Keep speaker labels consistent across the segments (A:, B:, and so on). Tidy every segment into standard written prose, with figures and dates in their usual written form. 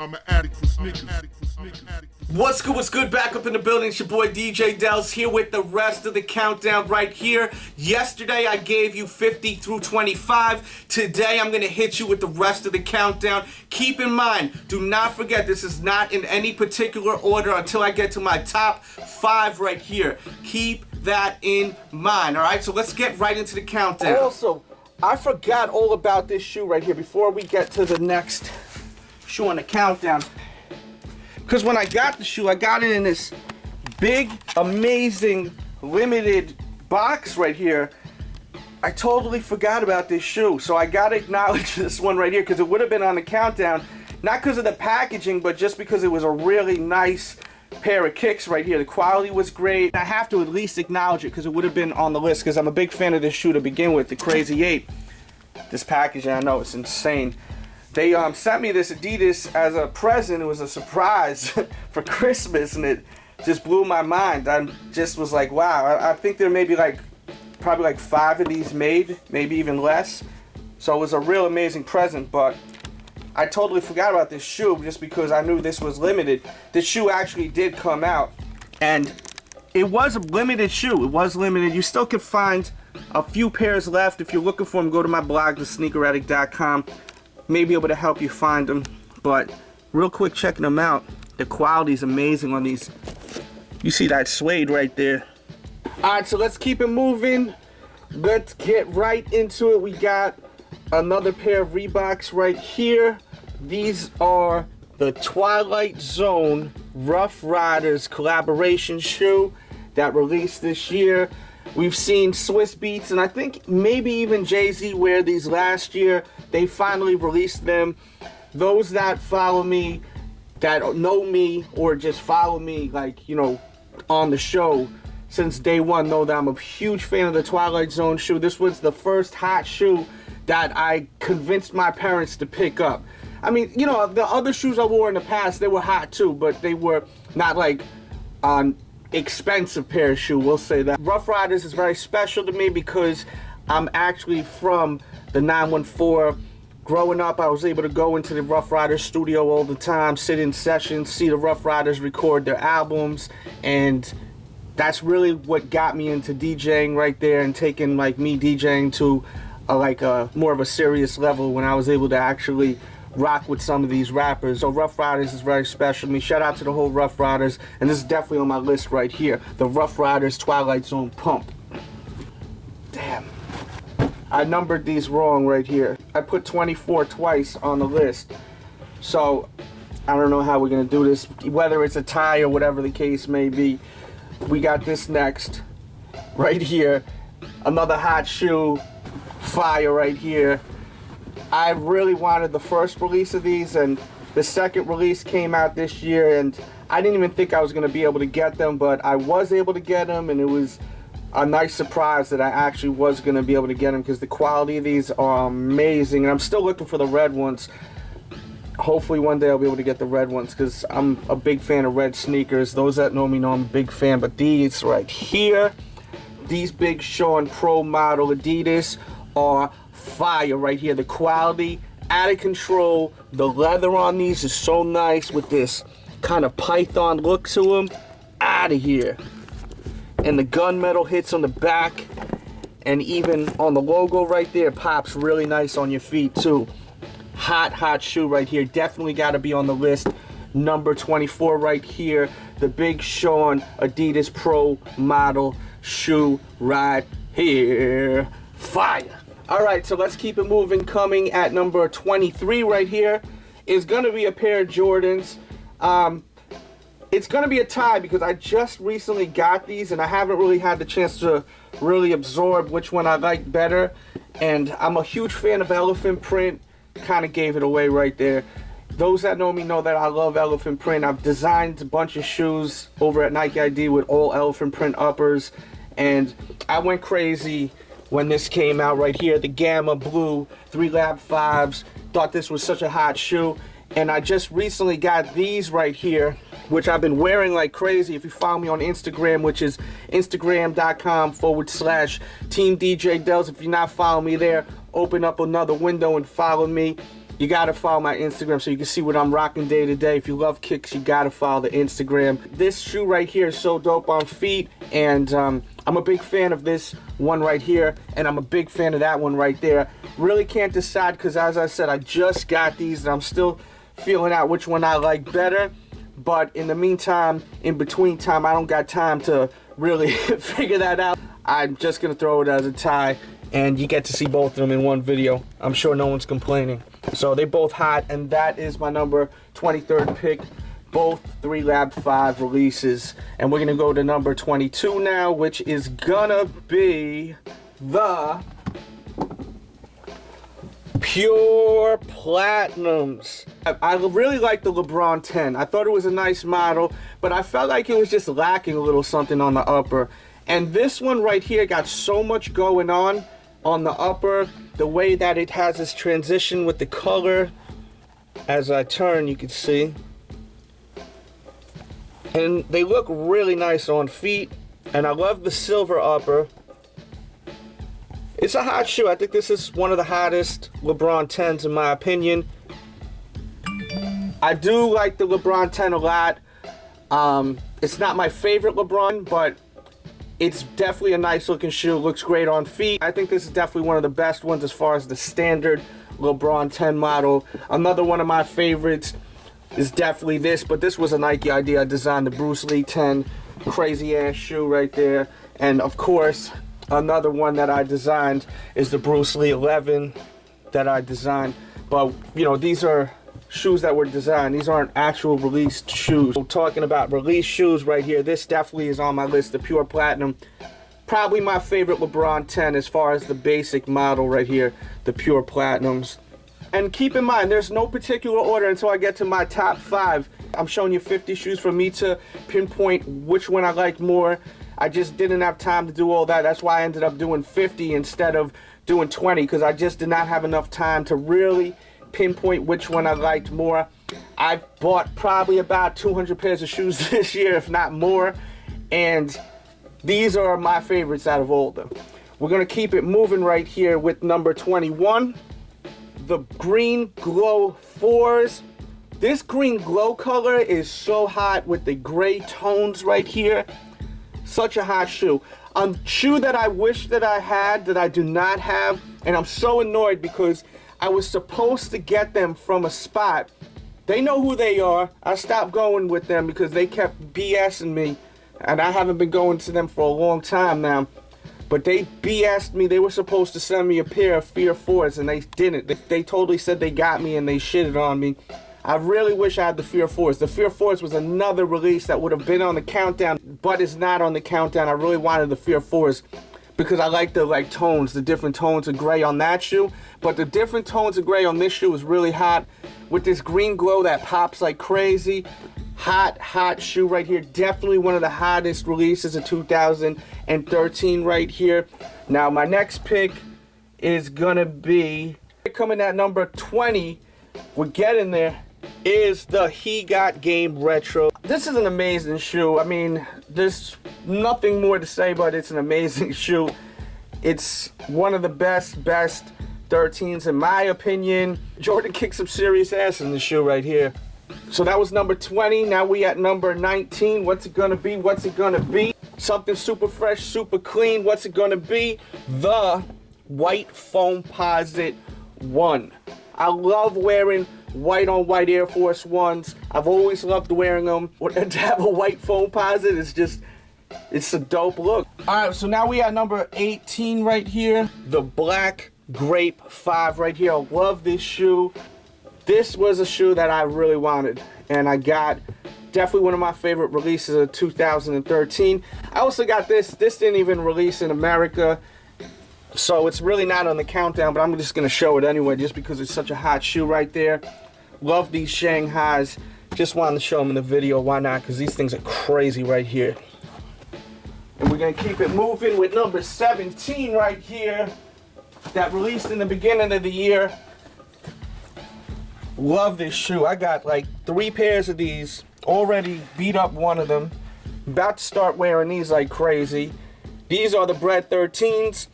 A: I'm an addict for sneakers.
B: What's good? Back up in the building. It's your boy DJ Delz here with the rest of the countdown right here. Yesterday I gave you 50 through 25. Today I'm going to hit you with the rest of the countdown. Keep in mind, do not forget this is not in any particular order until I get to my top 5 right here. Keep that in mind, alright? So let's get right into the countdown. Also, I forgot all about this shoe right here before we get to the next shoe on the countdown. Because when I got the shoe, I got it in this big, amazing, limited box right here. I totally forgot about this shoe. So I gotta acknowledge this one right here because it would have been on the countdown. Not because of the packaging, but just because it was a really nice pair of kicks right here. The quality was great. I have to at least acknowledge it because it would have been on the list because I'm a big fan of this shoe to begin with, the Crazy 8. This packaging, I know, it's insane. They sent me this Adidas as a present. It was a surprise for Christmas, and it just blew my mind. I just was like, wow. I think there may be probably like 5 of these made, maybe even less. So it was a real amazing present, but I totally forgot about this shoe just because I knew this was limited. This shoe actually did come out, and it was a limited shoe. It was limited. You still can find a few pairs left. If you're looking for them, go to my blog, thesneakeraddict.com. May be able to help you find them, but real quick checking them out, the quality is amazing on these. You see that suede right there. Alright, so let's keep it moving. Let's get right into it. We got another pair of Reeboks right here. These are the Twilight Zone Rough Riders collaboration shoe that released this year. We've seen Swiss Beats and I think maybe even Jay-Z wear these last year. They finally released them. Those that follow me, that know me, or just follow me, like, you know, on the show since day one, know that I'm a huge fan of the Twilight Zone shoe. This was the first hot shoe that I convinced my parents to pick up. I mean, you know, the other shoes I wore in the past, they were hot too, but they were not like on expensive pair of shoe, we'll say that. Rough Riders is very special to me because I'm actually from the 914. Growing up, I was able to go into the Rough Riders studio all the time, sit in sessions, see the Rough Riders record their albums, and that's really what got me into DJing right there and taking like me DJing to a more of a serious level when I was able to actually rock with some of these rappers. So Rough Riders is very special to me. Shout out to the whole Rough Riders, and this is definitely on my list right here. The Rough Riders Twilight Zone Pump. Damn. I numbered these wrong right here. I put 24 twice on the list. So I don't know how we're gonna do this, whether it's a tie or whatever the case may be. We got this next right here. Another hot shoe, fire right here. I really wanted the first release of these, and the second release came out this year, and I didn't even think I was going to be able to get them, but I was able to get them, and it was a nice surprise that I actually was going to be able to get them because the quality of these are amazing, and I'm still looking for the red ones. Hopefully one day I'll be able to get the red ones because I'm a big fan of red sneakers. Those that know me know I'm a big fan, but these right here, these Big Sean Pro model Adidas are fire right here. The quality out of control. The leather on these is so nice with this kind of python look to them. Out of here. And the gunmetal hits on the back, and even on the logo right there, pops really nice on your feet too. Hot shoe right here. Definitely got to be on the list. Number 24 right here, the Big Sean Adidas Pro model shoe right here. Fire. Alright, so let's keep it moving. Coming at number 23 right here is going to be a pair of Jordans. It's going to be a tie because I just recently got these and I haven't really had the chance to really absorb which one I like better. And I'm a huge fan of elephant print. Kind of gave it away right there. Those that know me know that I love elephant print. I've designed a bunch of shoes over at Nike ID with all elephant print uppers. And I went crazy when this came out right here, the Gamma Blue 3 Lab 5s. Thought this was such a hot shoe. And I just recently got these right here, which I've been wearing like crazy. If you follow me on Instagram, which is instagram.com/Team DJ Delz. If you're not following me there, open up another window and follow me. you gotta follow my Instagram so you can see what I'm rocking day to day. If you love kicks, you gotta follow the Instagram. This shoe right here is so dope on feet, and I'm a big fan of this one right here, and I'm a big fan of that one right there. Really can't decide because, as I said, I just got these and I'm still feeling out which one I like better. But in the meantime, in between time, I don't got time to really figure that out. I'm just gonna throw it as a tie, and you get to see both of them in one video. I'm sure no one's complaining. So they both hot, and that is my number 23rd pick. Both 3 Lab 5 releases. And we're gonna go to number 22 now, which is gonna be the Pure Platinums. I really like the LeBron 10. I thought it was a nice model, but I felt like it was just lacking a little something on the upper. And this one right here got so much going on the upper, the way that it has this transition with the color. As I turn, you can see. And they look really nice on feet. And I love the silver upper. It's a hot shoe. I think this is one of the hottest LeBron 10s in my opinion. I do like the LeBron 10 a lot. It's not my favorite LeBron, but it's definitely a nice looking shoe. Looks great on feet. I think this is definitely one of the best ones as far as the standard LeBron 10 model. Another one of my favorites is definitely this, but this was a Nike idea. I designed the Bruce Lee 10. Crazy ass shoe right there. And of course, another one that I designed is the Bruce Lee 11 that I designed. But, you know, these are shoes that were designed. These aren't actual released shoes. So talking about released shoes right here, this definitely is on my list, the Pure Platinum. Probably my favorite LeBron 10 as far as the basic model right here, the Pure Platinums. And keep in mind, there's no particular order until I get to my top 5. I'm showing you 50 shoes for me to pinpoint which one I like more. I just didn't have time to do all that. That's why I ended up doing 50 instead of doing 20, because I just did not have enough time to really pinpoint which one I liked more. I bought probably about 200 pairs of shoes this year, if not more, and these are my favorites out of all of them. We're gonna keep it moving right here with number 21, the Green Glow 4s. This green glow color is so hot with the gray tones right here. Such a hot shoe. A shoe that I wish that I had that I do not have, and I'm so annoyed because I was supposed to get them from a spot. They know who they are. I stopped going with them because they kept BSing me, and I haven't been going to them for a long time now. But they BS'd me. They were supposed to send me a pair of Fear 4s, and they didn't. They totally said they got me, and they shitted on me. I really wish I had the Fear 4s. The Fear 4s was another release that would have been on the countdown, but it's not on the countdown. I really wanted the Fear 4s because I like the tones, the different tones of gray on that shoe. But the different tones of gray on this shoe is really hot with this green glow that pops like crazy. Hot shoe right here. Definitely one of the hottest releases of 2013 right here. Now my next pick is gonna be, coming at number 20, we're getting there, is the He Got Game Retro. This is an amazing shoe. I mean, there's nothing more to say, but it's an amazing shoe. It's one of the best 13s in my opinion. Jordan kicked some serious ass in the shoe right here. So that was number 20. Now we at number 19. What's it gonna be? What's it gonna be? Something super fresh, super clean. What's it gonna be? The White Foamposite 1. I love wearing white on white Air Force Ones. I've always loved wearing them. To have a white Foamposite is just, it's a dope look. All right, so now we at number 18 right here. The Black Grape 5 right here. I love this shoe. This was a shoe that I really wanted, and I got. Definitely one of my favorite releases of 2013. I also got this. This didn't even release in America, so it's really not on the countdown, but I'm just going to show it anyway just because it's such a hot shoe right there. Love these Shanghais. Just wanted to show them in the video. Why not? Because these things are crazy right here. And we're going to keep it moving with number 17 right here that released in the beginning of the year. Love this shoe. I got like 3 pairs of these. Already beat up one of them. About to start wearing these like crazy. These are the Bred 13s.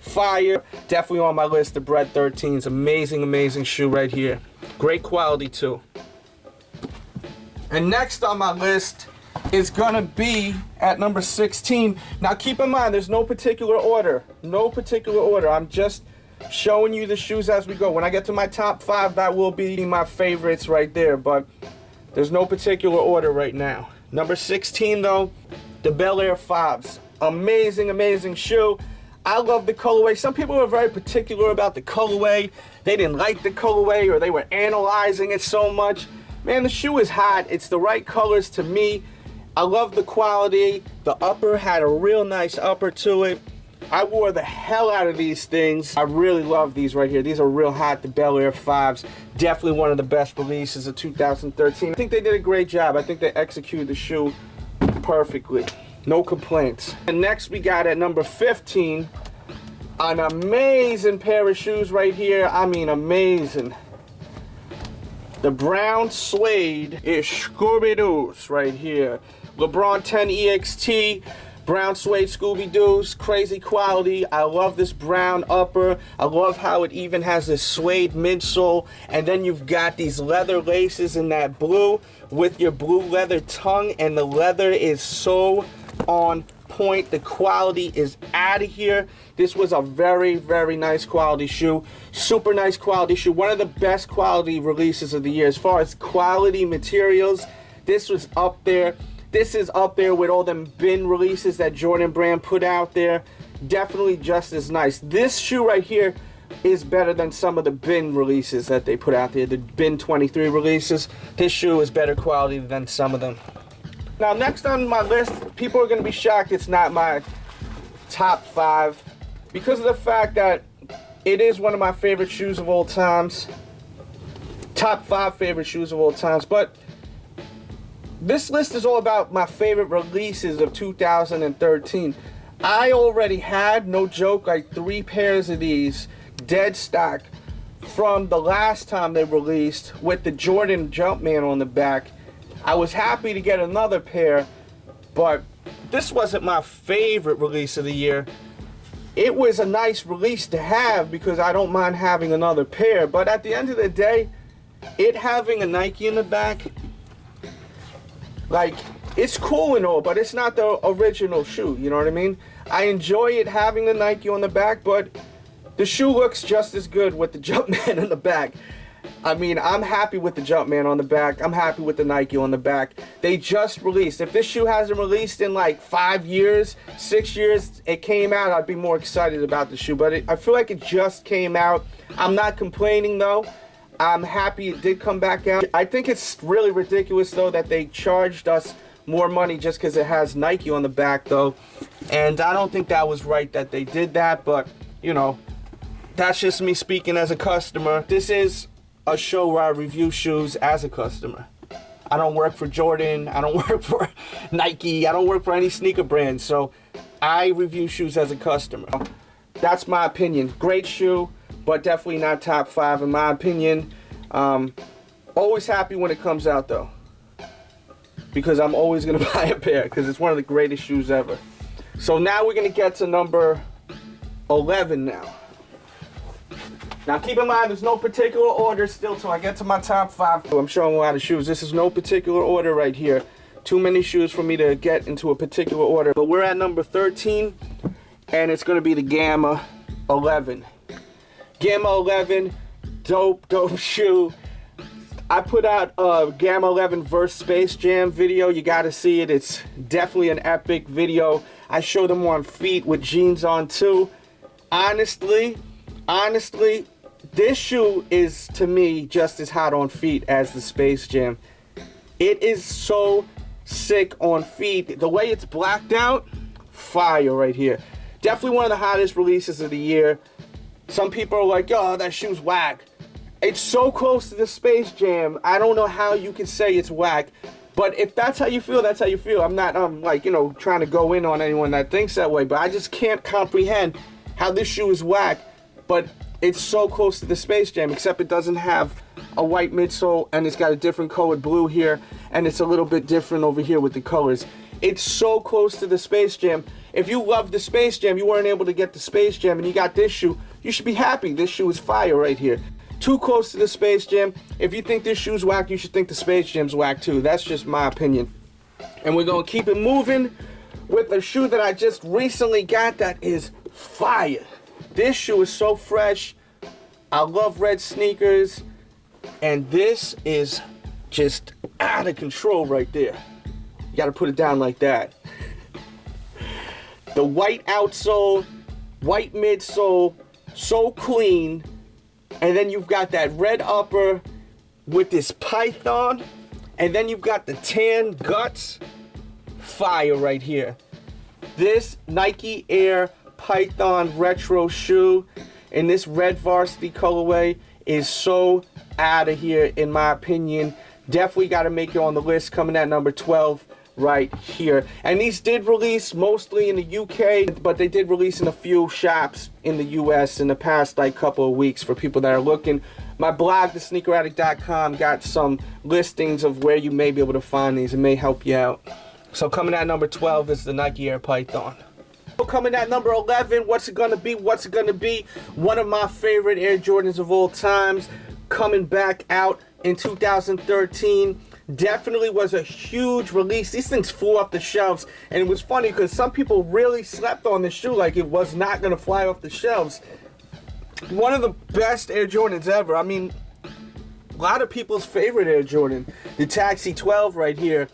B: Fire. Definitely on my list, the Bred 13s. Amazing, amazing shoe right here. Great quality too. And next on my list is gonna be at number 16. Now keep in mind, there's no particular order. No particular order. I'm just showing you the shoes as we go. When I get to my top 5, that will be my favorites right there, but there's no particular order right now. Number 16 though, the Bel Air 5s. Amazing, amazing shoe. I love the colorway. Some people were very particular about the colorway. They didn't like the colorway, or they were analyzing it so much. Man, the shoe is hot. It's the right colors to me. I love the quality. The upper had a real nice upper to it. I wore the hell out of these things. I really love these right here. These are real hot, the Bel Air 5s. Definitely one of the best releases of 2013. I think they did a great job. I think they executed the shoe perfectly. No complaints. And next we got at number 15, an amazing pair of shoes right here. I mean, amazing. The brown suede is Scooby-Doo's right here. LeBron 10 EXT, brown suede Scooby-Doo's, crazy quality. I love this brown upper. I love how it even has this suede midsole. And then you've got these leather laces in that blue with your blue leather tongue. And the leather is so on point. The quality is out of here. This was a very, very nice quality shoe. Super nice quality shoe. One of the best quality releases of the year. As far as quality materials, this was up there. This is up there with all them bin releases that Jordan Brand put out there. Definitely just as nice. This shoe right here is better than some of the bin releases that they put out there. The bin 23 releases. This shoe is better quality than some of them. Now, next on my list, people are going to be shocked it's not my top 5 because of the fact that it is one of my favorite shoes of all times. Top 5 favorite shoes of all times. But this list is all about my favorite releases of 2013. I already had, no joke, like 3 pairs of these Deadstock from the last time they released with the Jordan Jumpman on the back. I was happy to get another pair, but this wasn't my favorite release of the year. It was a nice release to have because I don't mind having another pair, but at the end of the day, it having a Nike in the back, like, it's cool and all, but it's not the original shoe, you know what I mean? I enjoy it having the Nike on the back, but the shoe looks just as good with the Jumpman in the back. I mean, I'm happy with the Jumpman on the back. I'm happy with the Nike on the back. They just released. If this shoe hasn't released in like 5 years, 6 years, it came out, I'd be more excited about the shoe. But I feel like it just came out. I'm not complaining though. I'm happy it did come back out. I think it's really ridiculous though that they charged us more money just because it has Nike on the back though. And I don't think that was right that they did that, but you know, that's just me speaking as a customer. This is a show where I review shoes as a customer. I don't work for Jordan, I don't work for Nike, I don't work for any sneaker brand, so I review shoes as a customer. That's my opinion. Great shoe, but definitely not top 5 in my opinion. Always happy when it comes out though, because I'm always gonna buy a pair because it's one of the greatest shoes ever. So now we're gonna get to number 11 now. Now keep in mind, there's no particular order still till I get to my top 5. I'm showing a lot of shoes. This is no particular order right here. Too many shoes for me to get into a particular order. But we're at number 13, and it's going to be the Gamma 11. Gamma 11, dope shoe. I put out a Gamma 11 vs. Space Jam video. You got to see it. It's definitely an epic video. I showed them on feet with jeans on too. Honestly, this shoe is, to me, just as hot on feet as the Space Jam. It is so sick on feet. The way it's blacked out, fire right here. Definitely one of the hottest releases of the year. Some people are like, oh, that shoe's whack. It's so close to the Space Jam. I don't know how you can say it's whack. But if that's how you feel, that's how you feel. I'm not, like, you know, trying to go in on anyone that thinks that way. But I just can't comprehend how this shoe is whack. But it's so close to the Space Jam, except it doesn't have a white midsole, and it's got a different colored blue here, and it's a little bit different over here with the colors. It's so close to the Space Jam. if you love the Space Jam, you weren't able to get the Space Jam and you got this shoe, you should be happy. This shoe is fire right here. Too close to the Space Jam. If you think this shoe's whack, you should think the Space Jam's whack too. That's just my opinion. And we're gonna keep it moving with a shoe that I just recently got that is fire. This shoe is so fresh. I love red sneakers. And this is just out of control right there. You gotta put it down like that. The white outsole, white midsole, so clean. And then you've got that red upper with this python. And then you've got the tan guts. Fire right here. This Nike Air Python retro shoe in this red varsity colorway is so out of here in my opinion. Definitely got to make it on the list, coming at number 12 right here. And these did release mostly in the UK, but they did release in a few shops in the US in the past like couple of weeks for people that are looking. My blog, thesneakeraddict.com, got some listings of where you may be able to find these. It may help you out. So coming at number 12 is the Nike Air Python. Coming at number 11, what's it gonna be? What's it gonna be? One of my favorite Air Jordans of all times, coming back out in 2013. Definitely was a huge release. These things flew off the shelves, and it was funny because some people really slept on this shoe like it was not gonna fly off the shelves. One of the best Air Jordans ever. I mean, a lot of people's favorite Air Jordan. The Taxi 12 right here.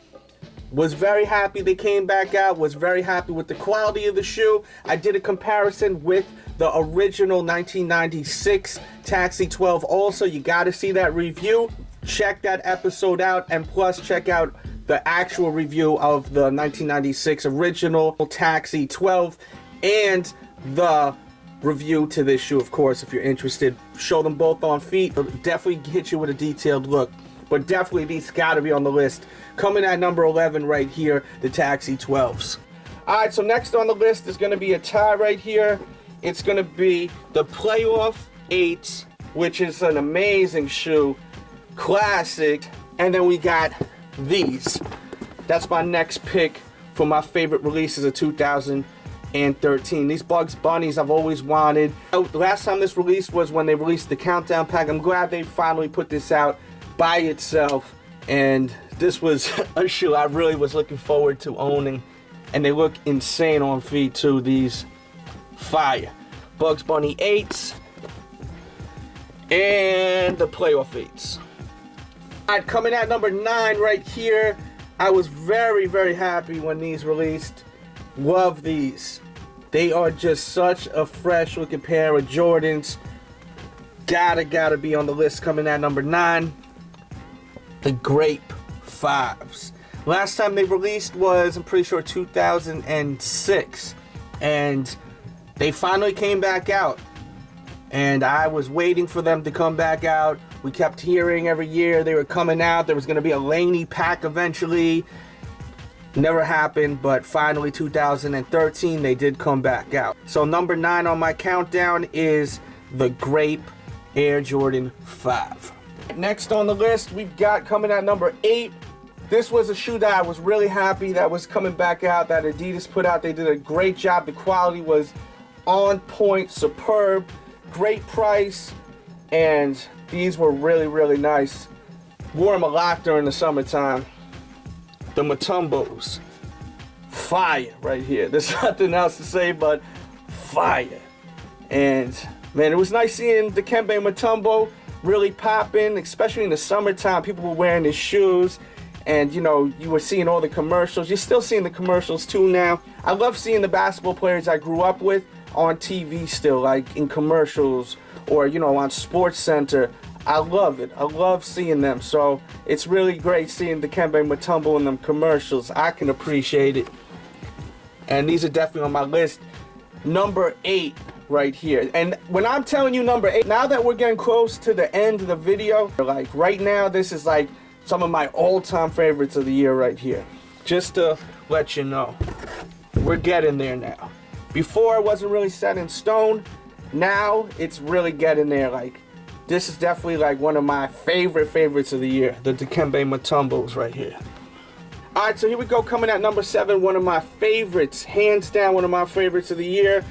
B: Was very happy they came back out. Was very happy with the quality of the shoe. I did a comparison with the original 1996 Taxi 12 also. You got to see that review. Check that episode out, and plus check out the actual review of the 1996 original Taxi 12 and the review to this shoe, of course, if you're interested. Show them both on feet. It'll definitely hit you with a detailed look. But definitely these got to be on the list. Coming at number 11 right here, the Taxi 12s. Alright, so next on the list is going to be a tie right here. It's going to be the Playoff 8s, which is an amazing shoe. Classic. And then we got these. That's my next pick for my favorite releases of 2013. These Bugs Bunnies I've always wanted. The last time this released was when they released the Countdown Pack. I'm glad they finally put this out by itself, and this was a shoe I really was looking forward to owning, and they look insane on feet too. These fire Bugs Bunny 8s and the Playoff 8s. Alright, coming at number 9 right here. I was very happy when these released. Love these. They are just such a fresh looking pair of Jordans. Gotta be on the list. Coming at number 9, the Grape 5s. Last time they released was, I'm pretty sure, 2006. And they finally came back out. And I was waiting for them to come back out. We kept hearing every year they were coming out. There was going to be a Laney pack eventually. Never happened, but finally 2013 they did come back out. So number 9 on my countdown is the Grape Air Jordan 5. Next on the list, we've got, coming at number 8. This was a shoe that I was really happy that was coming back out, that Adidas put out. They did a great job. The quality was on point, superb, great price, and these were really nice. Wore them a lot during the summertime. The Mutombos. Fire right here. There's nothing else to say but fire. And man, it was nice seeing Dikembe Mutombo really popping, especially in the summertime. People were wearing his shoes, and you know, you were seeing all the commercials. You're still seeing the commercials too now. I love seeing the basketball players I grew up with on TV still, like in commercials or, you know, on Sports Center. I love it. I love seeing them. So it's really great seeing Dikembe Mutombo in them commercials. I can appreciate it. And these are definitely on my list. Number 8 right here. And when I'm telling you number 8, now that we're getting close to the end of the video, like right now, this is like some of my all-time favorites of the year right here. Just to let you know, we're getting there now. Before it wasn't really set in stone. Now it's really getting there. Like, this is definitely like one of my favorites of the year. The Dikembe Mutombos right here. All right, so here we go. Coming at number 7, one of my favorites, hands down, one of my favorites of the year.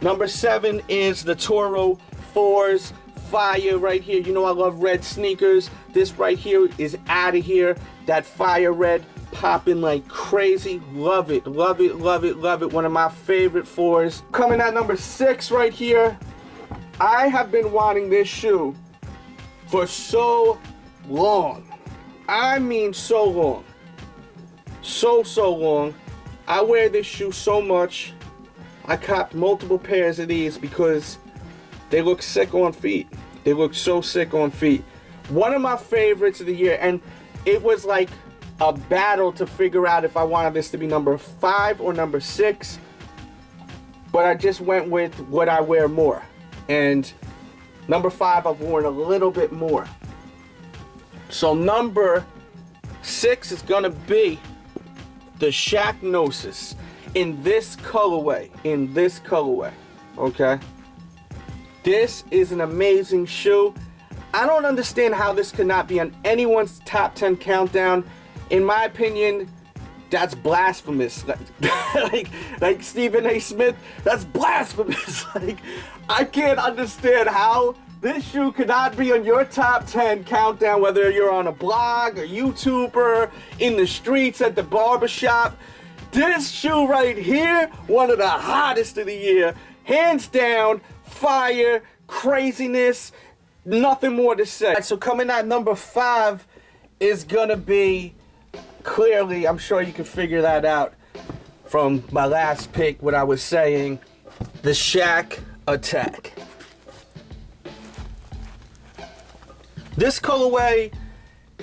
B: Number 7 is the Toro 4s. Fire right here. You know I love red sneakers. This right here is out of here. That fire red popping like crazy. Love it, love it, love it, love it. One of my favorite 4s. Coming at number 6 right here. I have been wanting this shoe for so long. I mean so long. So long. I wear this shoe so much. I copped multiple pairs of these because they look sick on feet. They look so sick on feet. One of my favorites of the year, and it was like a battle to figure out if I wanted this to be number 5 or number 6. But I just went with what I wear more. And number 5 I've worn a little bit more. So number 6 is gonna be the Shaqnosis in this colorway. In this colorway. Okay? This is an amazing shoe. I don't understand how this could not be on anyone's top 10 countdown. In my opinion, that's blasphemous. Like Stephen A. Smith, that's blasphemous. Like, I can't understand how this shoe could not be on your top 10 countdown, whether you're on a blog, a YouTuber, in the streets, at the barbershop. This shoe right here, one of the hottest of the year, hands down. Fire, craziness, nothing more to say. So coming at number 5 is gonna be, clearly, I'm sure you can figure that out from my last pick, what I was saying, the Shaq Taq. This colorway,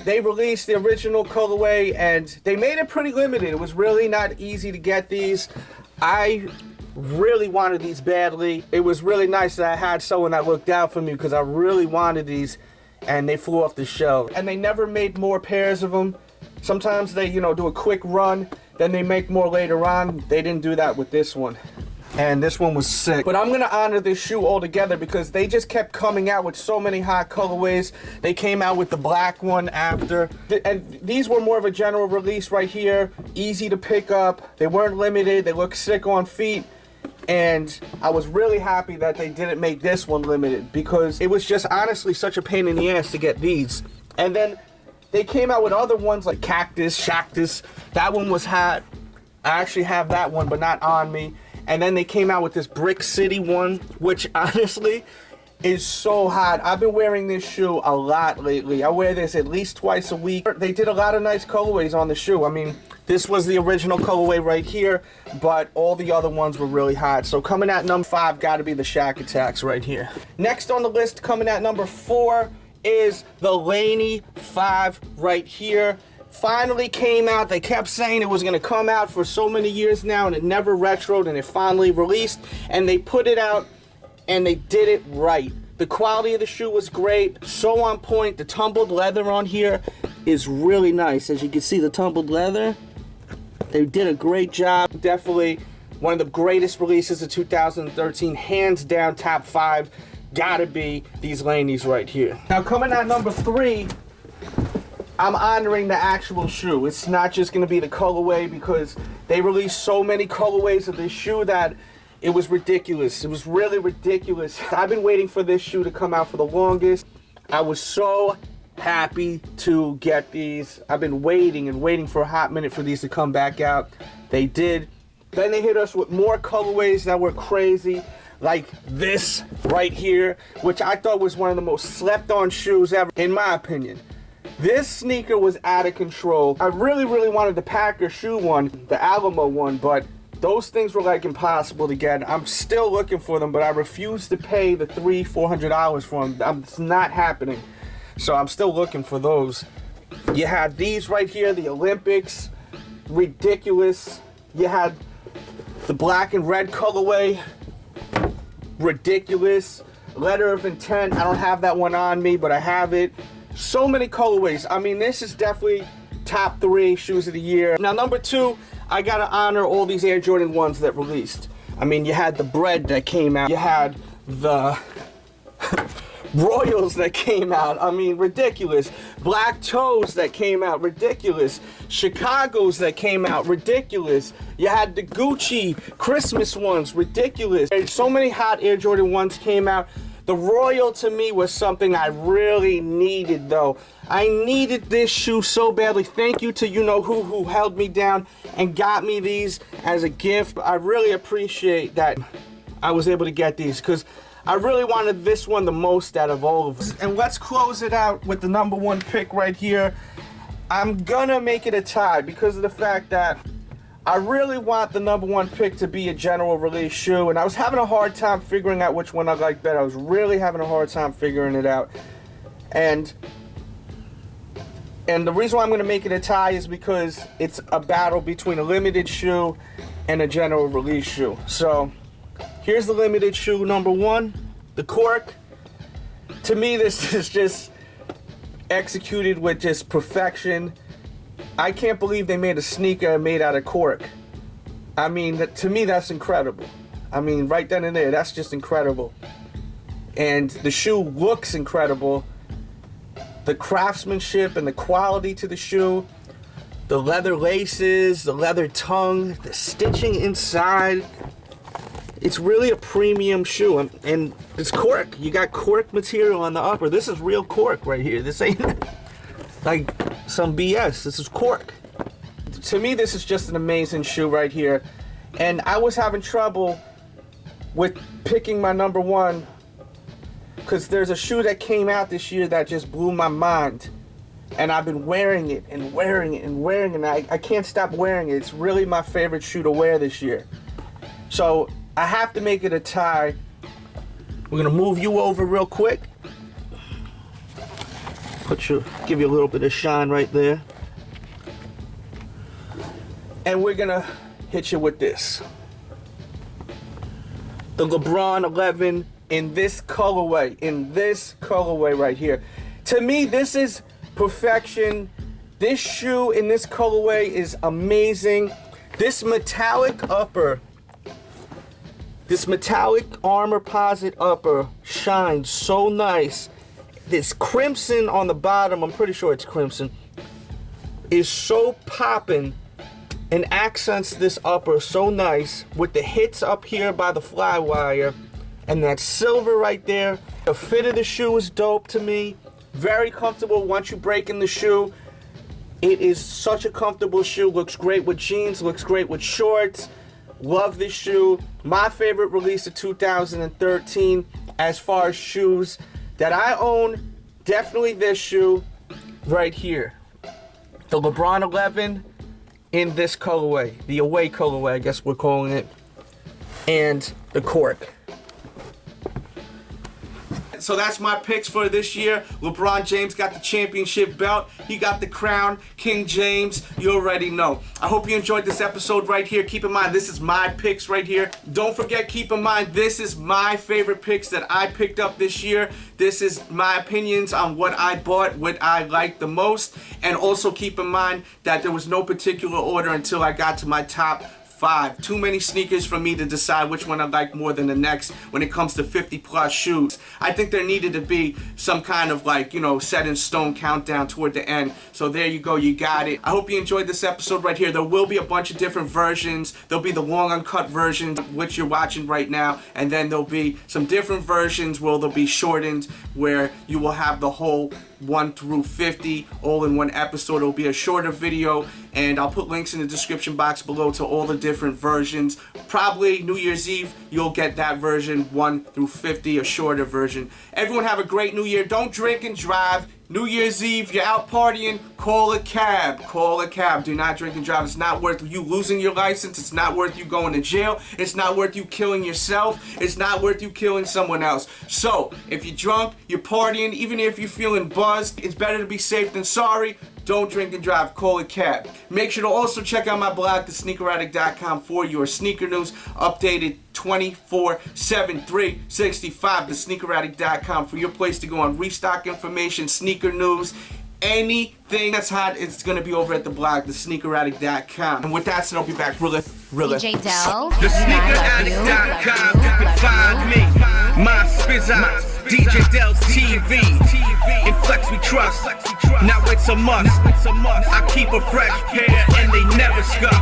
B: they released the original colorway and they made it pretty limited. It was really not easy to get these. I really wanted these badly. It was really nice that I had someone that looked out for me because I really wanted these, and they flew off the shelf. And they never made more pairs of them. Sometimes they, do a quick run, then they make more later on. They didn't do that with this one. And this one was sick. But I'm gonna honor this shoe altogether because they just kept coming out with so many hot colorways. They came out with the black one after. And these were more of a general release right here. Easy to pick up. They weren't limited. They look sick on feet. And I was really happy that they didn't make this one limited because it was just honestly such a pain in the ass to get these. And then they came out with other ones like Cactus, Shaqtus. That one was hot. I actually have that one, but not on me. And then they came out with this Brick City one, which honestly is so hot. I've been wearing this shoe a lot lately. I wear this at least twice a week. They did a lot of nice colorways on the shoe. I mean, this was the original colorway right here, but all the other ones were really hot. So coming at number 5, gotta be the Shaq Taqs right here. Next on the list, coming at number 4, is the Laney 5 right here. Finally came out. They kept saying it was going to come out for so many years now, and it never retroed, and it finally released, and they put it out, and they did it right. The quality of the shoe was great, so on point. The tumbled leather on here is really nice. As you can see, the tumbled leather, they did a great job. Definitely one of the greatest releases of 2013, hands down top 5. Gotta be these Laneys right here. Now coming at number 3, I'm honoring the actual shoe. It's not just going to be the colorway because they released so many colorways of this shoe that it was ridiculous. It was really ridiculous. I've been waiting for this shoe to come out for the longest. I was so happy to get these. I've been waiting and waiting for a hot minute for these to come back out. They did. Then they hit us with more colorways that were crazy, like this right here, which I thought was one of the most slept on shoes ever, in my opinion. This sneaker was out of control. I really wanted the Packer shoe one, the Alamo one, but those things were like impossible to get. I'm still looking for them, but I refuse to pay the $300-400 for them. It's not happening. So I'm still looking for those. You had these right here, the Olympics, ridiculous. You had the black and red colorway, ridiculous. Letter of Intent, I don't have that one on me, but I have it. So many colorways. I mean, this is definitely top 3 shoes of the year. Now, number 2, I gotta honor all these Air Jordan 1s that released. I mean, you had the Bred that came out. You had the Royals that came out, I mean, ridiculous. Black Toes that came out, ridiculous. Chicago's that came out, ridiculous. You had the Gucci Christmas ones, ridiculous. So many hot Air Jordan 1s came out. The Royal to me was something I really needed though. I needed this shoe so badly. Thank you to you-know-who held me down and got me these as a gift. I really appreciate that I was able to get these because I really wanted this one the most out of all of them. And let's close it out with the number 1 pick right here. I'm gonna make it a tie because of the fact that I really want the number 1 pick to be a general release shoe, and I was having a hard time figuring out which one I like better. I was really having a hard time figuring it out. And the reason why I'm gonna make it a tie is because it's a battle between a limited shoe and a general release shoe. So here's the limited shoe number 1, the cork. To me, this is just executed with just perfection. I can't believe they made a sneaker made out of cork. I mean, to me, that's incredible. I mean, right then and there, that's just incredible. And the shoe looks incredible. The craftsmanship and the quality to the shoe, the leather laces, the leather tongue, the stitching inside. It's really a premium shoe, and it's cork. You got cork material on the upper. This is real cork right here. This ain't like some BS. This is cork. To me, this is just an amazing shoe right here. And I was having trouble with picking my number 1 because there's a shoe that came out this year that just blew my mind. And I've been wearing it and wearing it and wearing it. And I can't stop wearing it. It's really my favorite shoe to wear this year. So I have to make it a tie. We're gonna move you over real quick. Give you a little bit of shine right there. And we're gonna hit you with this. The LeBron 11 in this colorway right here. To me, this is perfection. This shoe in this colorway is amazing. This metallic upper, this metallic armor posit upper shines so nice. This crimson on the bottom, I'm pretty sure it's crimson, is so poppin' and accents this upper so nice with the hits up here by the fly wire and that silver right there. The fit of the shoe is dope to me. Very comfortable once you break in the shoe. It is such a comfortable shoe. Looks great with jeans, looks great with shorts. Love this shoe. My favorite release of 2013 as far as shoes that I own, definitely this shoe right here. The LeBron 11 in this colorway. The away colorway, I guess we're calling it. And the cork. So that's my picks for this year. LeBron James got the championship belt. He got the crown. King James, you already know. I hope you enjoyed this episode right here. Keep in mind, this is my picks right here. Don't forget, keep in mind, this is my favorite picks that I picked up this year. This is my opinions on what I bought, what I liked the most. And also keep in mind that there was no particular order until I got to my top 5. Too many sneakers for me to decide which one I like more than the next when it comes to 50 plus shoes. I think there needed to be some kind of like, set in stone countdown toward the end. So there you go, you got it. I hope you enjoyed this episode right here. There will be a bunch of different versions. There'll be the long uncut version, which you're watching right now, and then there'll be some different versions where they'll be shortened, where you will have the whole 1 through 50 all in one episode. It'll be a shorter video, and I'll put links in the description box below to all the different versions. Probably New Year's Eve you'll get that version 1 through 50, a shorter version. Everyone have a great New Year. Don't drink and drive. New Year's Eve, you're out partying, call a cab. Call a cab. Do not drink and drive. It's not worth you losing your license. It's not worth you going to jail. It's not worth you killing yourself. It's not worth you killing someone else. So, if you're drunk, you're partying, even if you're feeling buzzed, it's better to be safe than sorry. Don't drink and drive. Call a cab. Make sure to also check out my blog, thesneakeraddict.com, for your sneaker news, updated 24/7, 365. Thesneakeraddict.com for your place to go on restock information, sneaker news, anything that's hot. It's going to be over at the blog, thesneakeraddict.com. And with that said, I'll be back really.
A: DJ Delz.
B: Thesneakeraddict.com. You can find me. My spizz DJ Delz TV. In flex we trust. Now it's a must. I keep a fresh pair and they never scuff.